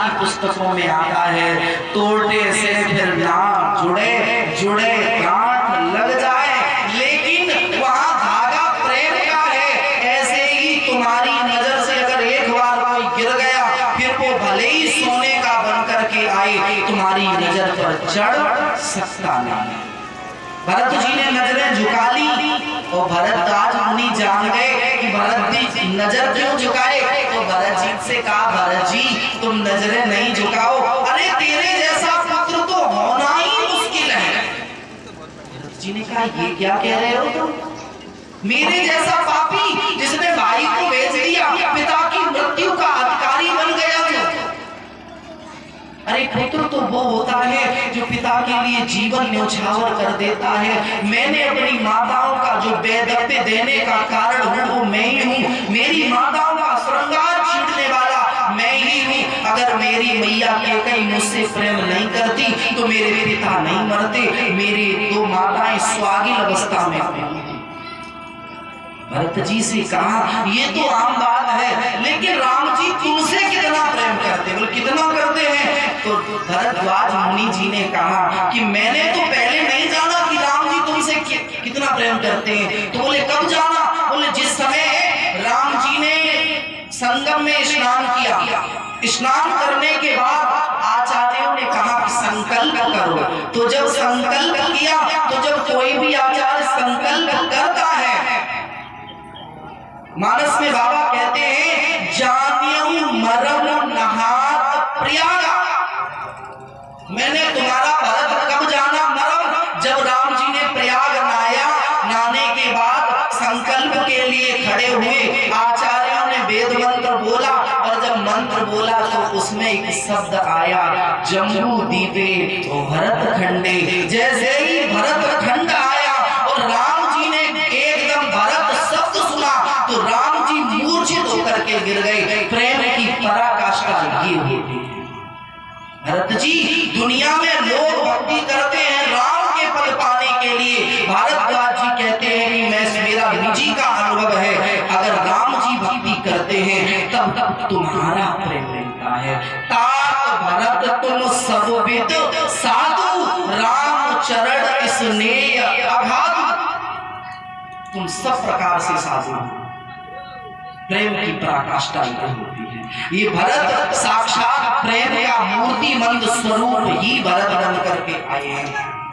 की पुस्तकों में आता है, तोड़ने से फिर नाम जुड़े जुड़े गांठ लग जाए, लेकिन वहां धागा प्रेम का है। ऐसे ही तुम्हारी नजर से अगर एक बार कोई गिर गया, फिर वो भले ही सोने का बन करके आए, तुम्हारी नजर पर चढ़ सकता नहीं। भरत जी ने नजरें झुका ली और भरद्वाज मुनि जान गए कि भरत जी नजर क्यों झुकाए। तो भरत जी से कहा, भरत जी तुम नजरें नहीं झुकाओ, अरे तेरे जैसा पुत्र तो होना ही मुश्किल है। भरत जी ने कहा, ये क्या कह रहे हो तुम? मेरे जैसा पापी जिसने भाई को बेच दिया, पिता की मृत्यु का अधिकारी बन गया तू। अरे पुत्र तो वो होता है जो पिता के लिए जीवन न्यौछावर कर देता है। मैंने अपनी माताओं का जो बेदर्दे देने का कारण हूँ वो मैं ही हूँ। मेरी माताओं का श्रृंगार छीनने वाला मैं ही हूँ। अगर मेरी मैया के कहीं मुझसे प्रेम नहीं करती तो मेरे पिता नहीं मरते, मेरी दो माताएं स्वागिल अवस्था में थी। भरत जी से कहा, ये तो आम बात है, लेकिन राम जी तुमसे कितना प्रेम करते, बोले कितना करते हैं? तो भरद्वाज मुनि जी ने कहा कि मैंने तो पहले नहीं जाना कि राम जी तुमसे कितना प्रेम करते हैं। तो बोले कब जाना? बोले जिस समय राम जी ने संगम में स्नान किया, स्नान करने के बाद आचार्यों ने कहा कि संकल्प करो। तो जब संकल्प किया, तो जब कोई भी आचार्य संकल्प करता है, मानस में बाबा कहते हैं, जानियऊ मरम नहात प्रयागा। मैंने तुम्हारा भरत कब जाना मरम? जब राम जी ने प्रयाग नहाया, नहाने के बाद संकल्प के लिए खड़े हुए, आचार्यों ने वेद मंत्र बोला, और जब मंत्र बोला तो उसमें एक शब्द आया, जम्बू दीपे तो भरत खंडे। जैसे ही भरत खंड आया और राम जी ने एकदम भरत शब्द सुना तो राम जी मूर्छित होकर के गिर गए। प्रेम की पराकाष्ठा ये होती है। भरत जी, दुनिया में लोग भक्ति करते हैं राम के पद पाने के लिए। भारद्वाज जी कहते हैं कि मेरा निजी का अनुभव है, अगर राम जी भक्ति करते हैं तब तुम्हारा प्रेम मिलता है। तात भरत तुम सब विद साधु, राम चरण स्नेह अगाधु। तुम सब प्रकार से साधु, प्रेम की पराकाष्ठा होती है। ये भरत साक्षात प्रेम का मूर्तिमंत स्वरूप ही भरत बन करके आए हैं।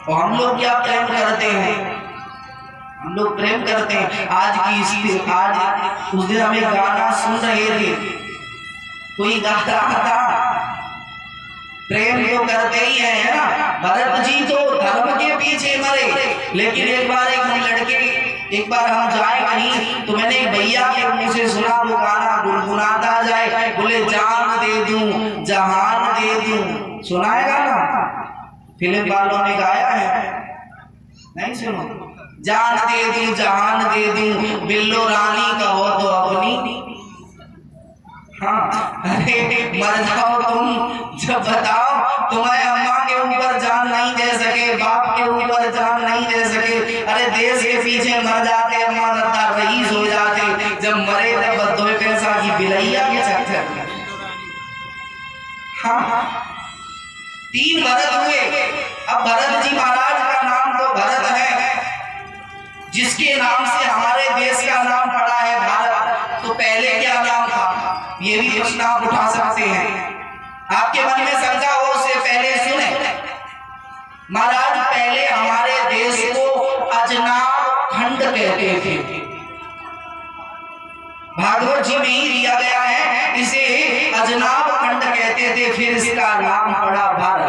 और हम लोग क्या प्रेम करते हैं? हम लोग प्रेम करते हैं। आज उस दिन हम एक गाना सुन रहे थे, कोई गा रहा था, प्रेम तो करते ही है ना। भरत जी तो धर्म के पीछे मरे, लेकिन एक बार हम जाए कहीं तो मैंने भैया के मुंह से सुना वो गाना गुनगुनाता जाए, बोले जान दे दूं जहान दे दूं। सुना है गाना? फिल्म वालों ने गाया है, नहीं सुनो? जान दे दूं जहान दे दूं, बिल्लो रानी का हो तो अपनी। हाँ, अरे मर जाओ तुम जब बताओ, तुम्हारे अम्मा के ऊपर जान नहीं दे सके, बाप के ऊपर जान नहीं दे सके, अरे देश के पीछे मर जाते, अम्मा दादा रईस हो जाते, जब मरे तब 2 पैसा की बिलैया के चक्कर। हाँ, 3 भरत हुए। अब भरत जी महाराज का नाम तो भरत है, जिसके नाम से हमारे देश का नाम पड़ा है भारत। तो पहले क्या नाम था? ये भी प्रश्न आप उठा सकते हैं। आपके मन में शंका हो उससे पहले सुने। महाराज पहले हमारे देश को अजनाब खंड कहते थे। भागवत जी में ही दिया गया है, इसे अजनाब खंड कहते थे। फिर इसका नाम पड़ा भारत।